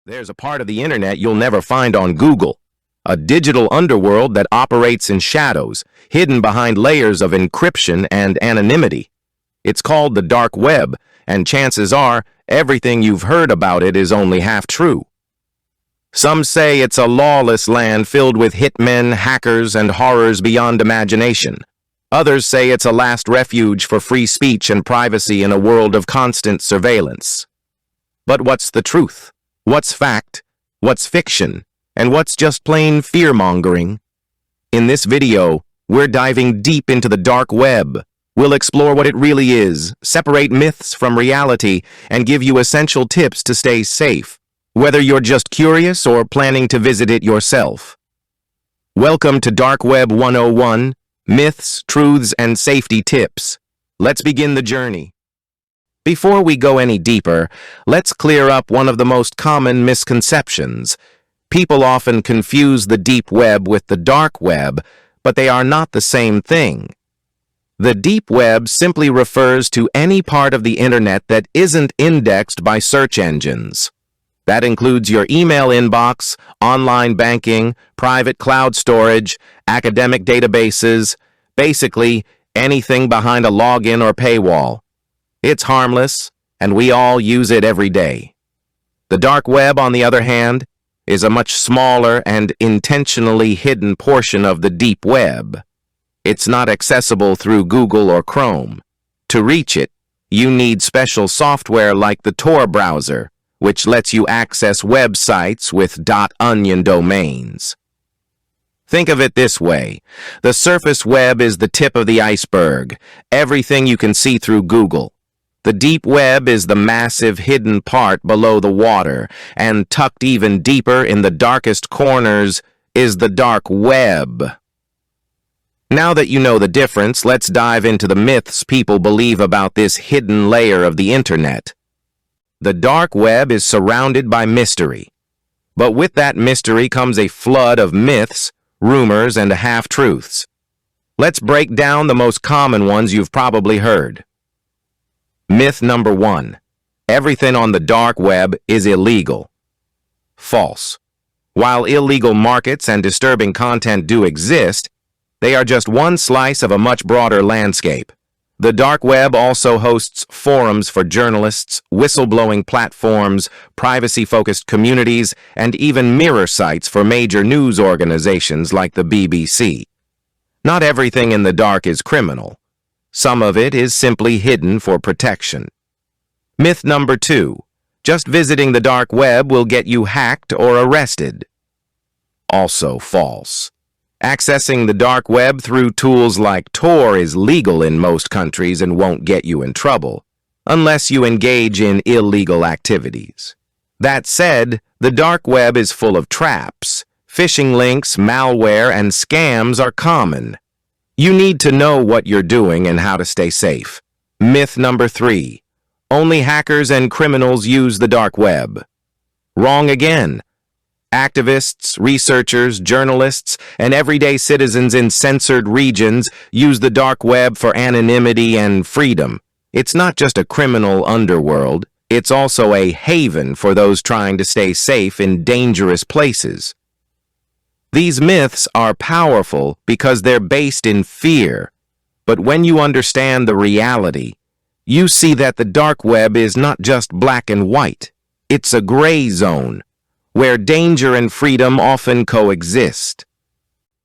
There's a part of the internet you'll never find on Google, a digital underworld that operates in shadows, hidden behind layers of encryption and anonymity. It's called the dark web, and chances are everything you've heard about it is only half true. Some say it's a lawless land filled with hitmen, hackers, and horrors beyond imagination. Others say it's a last refuge for free speech and privacy in a world of constant surveillance. But what's the truth? What's fact? What's fiction? And what's just plain fear-mongering? In this video, we're diving deep into the dark web. We'll explore what it really is, separate myths from reality, and give you essential tips to stay safe, whether you're just curious or planning to visit it yourself. Welcome to Dark Web 101, Myths, Truths, and Safety Tips. Let's begin the journey. Before we go any deeper, let's clear up one of the most common misconceptions. People often confuse the deep web with the dark web, but they are not the same thing. The deep web simply refers to any part of the internet that isn't indexed by search engines. That includes your email inbox, online banking, private cloud storage, academic databases, basically anything behind a login or paywall. It's harmless, and we all use it every day. The dark web, on the other hand, is a much smaller and intentionally hidden portion of the deep web. It's not accessible through Google or Chrome. To reach it, you need special software like the Tor browser, which lets you access websites with .onion domains. Think of it this way. The surface web is the tip of the iceberg, everything you can see through Google. The deep web is the massive hidden part below the water, and tucked even deeper in the darkest corners is the dark web. Now that you know the difference, let's dive into the myths people believe about this hidden layer of the internet. The dark web is surrounded by mystery. But with that mystery comes a flood of myths, rumors, and half-truths. Let's break down the most common ones you've probably heard. Myth number 1. Everything on the dark web is illegal. False. While illegal markets and disturbing content do exist, they are just one slice of a much broader landscape. The dark web also hosts forums for journalists, whistleblowing platforms, privacy-focused communities, and even mirror sites for major news organizations like the BBC. Not everything in the dark is criminal. Some of it is simply hidden for protection. Myth number 2. Just visiting the dark web will get you hacked or arrested. Also false. Accessing the dark web through tools like Tor is legal in most countries and won't get you in trouble, unless you engage in illegal activities. That said, the dark web is full of traps. Phishing links, malware, and scams are common. You need to know what you're doing and how to stay safe. Myth number 3. Only hackers and criminals use the dark web. Wrong again. Activists, researchers, journalists, and everyday citizens in censored regions use the dark web for anonymity and freedom. It's not just a criminal underworld, it's also a haven for those trying to stay safe in dangerous places. These myths are powerful because they're based in fear, but when you understand the reality, you see that the dark web is not just black and white. It's a gray zone, where danger and freedom often coexist.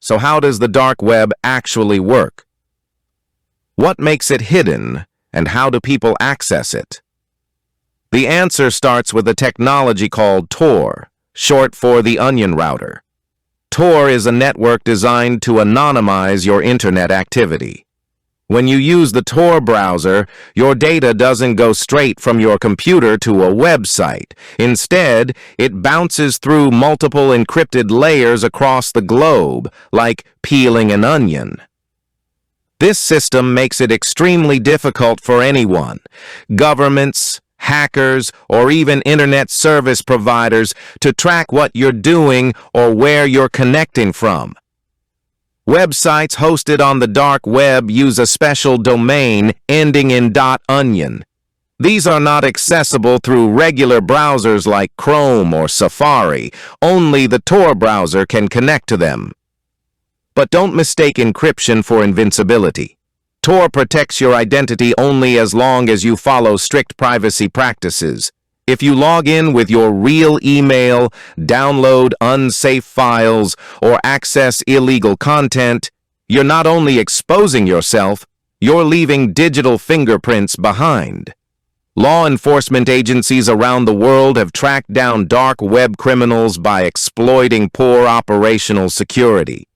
So how does the dark web actually work? What makes it hidden, and how do people access it? The answer starts with a technology called Tor, short for the onion router. Tor is a network designed to anonymize your internet activity. When you use the Tor browser, your data doesn't go straight from your computer to a website. Instead, it bounces through multiple encrypted layers across the globe, like peeling an onion. This system makes it extremely difficult for anyone, governments, hackers, or even internet service providers to track what you're doing or where you're connecting from. Websites hosted on the dark web use a special domain ending in .onion. These are not accessible through regular browsers like Chrome or Safari. Only the Tor browser can connect to them. But don't mistake encryption for invincibility. Tor protects your identity only as long as you follow strict privacy practices. If you log in with your real email, download unsafe files, or access illegal content, you're not only exposing yourself, you're leaving digital fingerprints behind. Law enforcement agencies around the world have tracked down dark web criminals by exploiting poor operational security.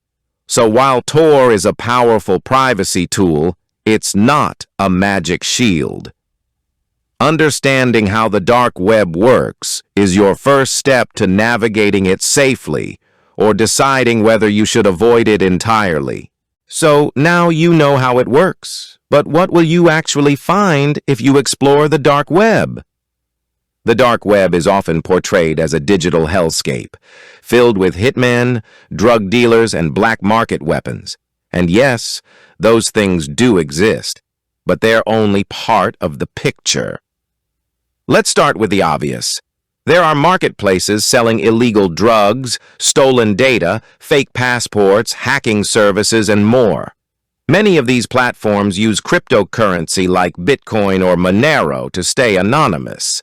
So while Tor is a powerful privacy tool, it's not a magic shield. Understanding how the dark web works is your first step to navigating it safely or deciding whether you should avoid it entirely. So now you know how it works, but what will you actually find if you explore the dark web? The dark web is often portrayed as a digital hellscape, filled with hitmen, drug dealers, and black market weapons. And yes, those things do exist, but they're only part of the picture. Let's start with the obvious. There are marketplaces selling illegal drugs, stolen data, fake passports, hacking services, and more. Many of these platforms use cryptocurrency like Bitcoin or Monero to stay anonymous.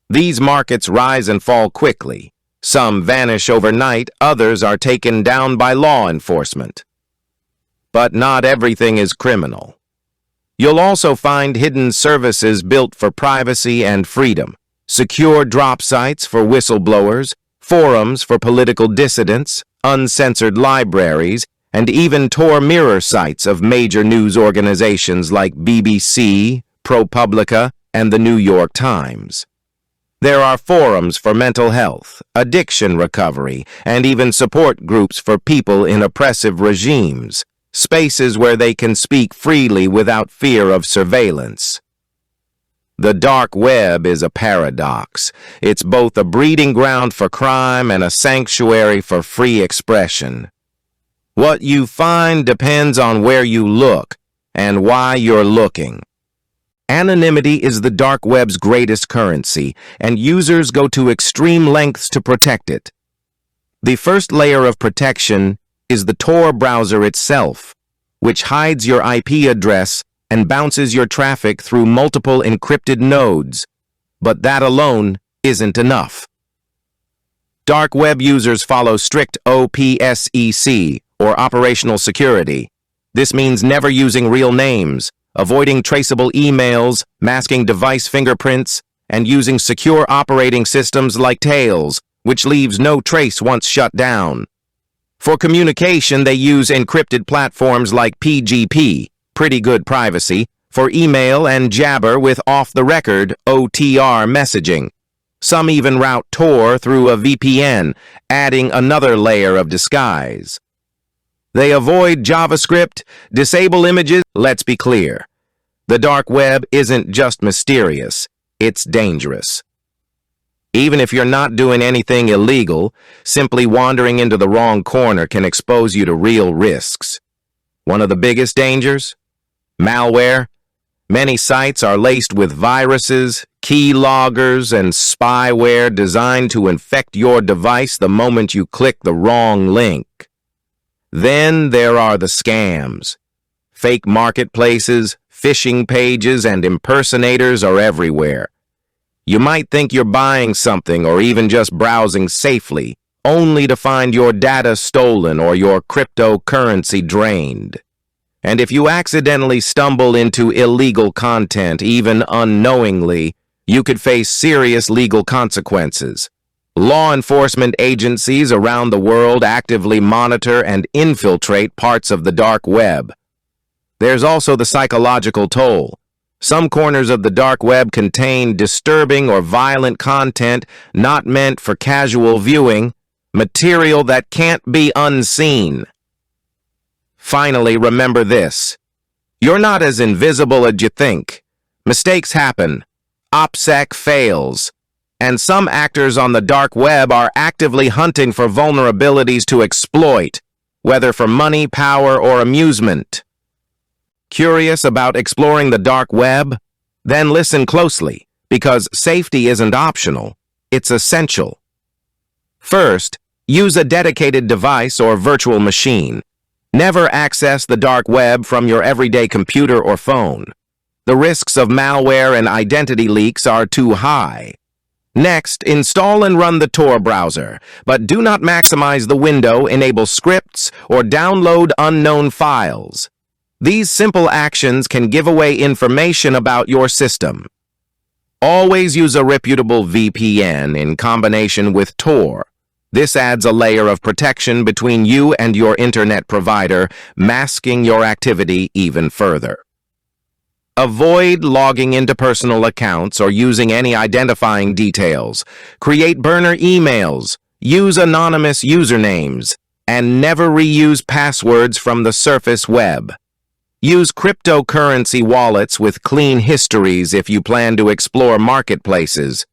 These markets rise and fall quickly. Some vanish overnight, others are taken down by law enforcement. But not everything is criminal. You'll also find hidden services built for privacy and freedom. Secure drop sites for whistleblowers, forums for political dissidents, uncensored libraries, and even Tor mirror sites of major news organizations like BBC, ProPublica, and the New York Times. There are forums for mental health, addiction recovery, and even support groups for people in oppressive regimes, spaces where they can speak freely without fear of surveillance. The dark web is a paradox. It's both a breeding ground for crime and a sanctuary for free expression. What you find depends on where you look and why you're looking. Anonymity is the dark web's greatest currency, and users go to extreme lengths to protect it. The first layer of protection is the Tor browser itself, which hides your IP address and bounces your traffic through multiple encrypted nodes. But that alone isn't enough. Dark web users follow strict OPSEC, or operational security. This means never using real names, avoiding traceable emails, masking device fingerprints, and using secure operating systems like Tails, which leaves no trace once shut down. For communication, they use encrypted platforms like PGP, pretty good privacy, for email, and Jabber with off-the-record OTR messaging. Some even route Tor through a VPN, adding another layer of disguise. They avoid JavaScript, disable images. Let's be clear. The dark web isn't just mysterious, it's dangerous. Even if you're not doing anything illegal, simply wandering into the wrong corner can expose you to real risks. One of the biggest dangers? Malware. Many sites are laced with viruses, keyloggers, and spyware designed to infect your device the moment you click the wrong link. Then there are the scams. Fake marketplaces, phishing pages, and impersonators are everywhere. You might think you're buying something or even just browsing safely, only to find your data stolen or your cryptocurrency drained. And if you accidentally stumble into illegal content, even unknowingly, you could face serious legal consequences. Law enforcement agencies around the world actively monitor and infiltrate parts of the dark web. There's also the psychological toll. Some corners of the dark web contain disturbing or violent content not meant for casual viewing, material that can't be unseen. Finally, remember this. You're not as invisible as you think. Mistakes happen. OPSEC fails. And some actors on the dark web are actively hunting for vulnerabilities to exploit, whether for money, power, or amusement. Curious about exploring the dark web? Then listen closely, because safety isn't optional, it's essential. First, use a dedicated device or virtual machine. Never access the dark web from your everyday computer or phone. The risks of malware and identity leaks are too high. Next, install and run the Tor browser, but do not maximize the window, enable scripts, or download unknown files. These simple actions can give away information about your system. Always use a reputable VPN in combination with Tor. This adds a layer of protection between you and your internet provider, masking your activity even further. Avoid logging into personal accounts or using any identifying details. Create burner emails, use anonymous usernames, and never reuse passwords from the surface web. Use cryptocurrency wallets with clean histories if you plan to explore marketplaces.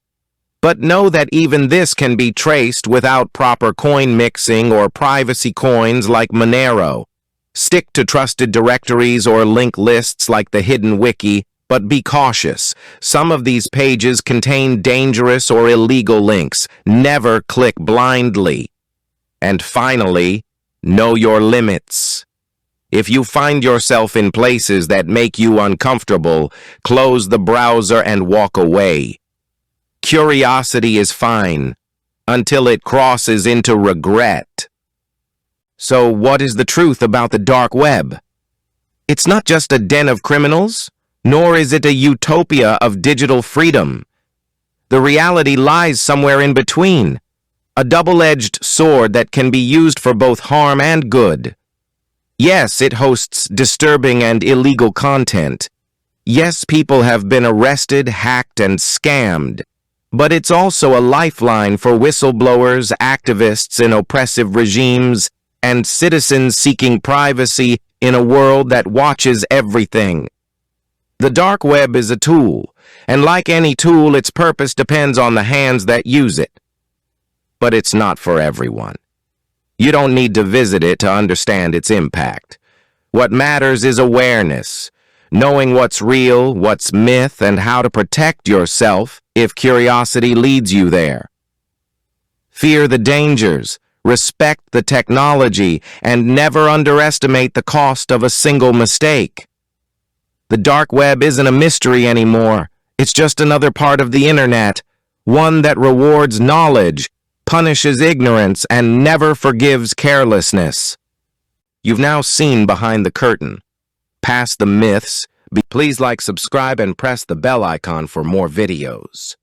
But know that even this can be traced without proper coin mixing or privacy coins like Monero. Stick to trusted directories or link lists like the Hidden Wiki, but be cautious. Some of these pages contain dangerous or illegal links. Never click blindly. And finally, know your limits. If you find yourself in places that make you uncomfortable, close the browser and walk away. Curiosity is fine, until it crosses into regret. So what is the truth about the dark web? It's not just a den of criminals, nor is it a utopia of digital freedom. The reality lies somewhere in between, a double-edged sword that can be used for both harm and good. Yes, it hosts disturbing and illegal content. Yes, people have been arrested, hacked, and scammed. But it's also a lifeline for whistleblowers, activists in oppressive regimes, and citizens seeking privacy in a world that watches everything. The dark web is a tool, and like any tool, its purpose depends on the hands that use it. But it's not for everyone. You don't need to visit it to understand its impact. What matters is awareness, knowing what's real, what's myth, and how to protect yourself if curiosity leads you there. Fear the dangers, respect the technology, and never underestimate the cost of a single mistake. The dark web isn't a mystery anymore. It's just another part of the internet, one that rewards knowledge, punishes ignorance, and never forgives carelessness. You've now seen behind the curtain. Past the myths, please like, subscribe, and press the bell icon for more videos.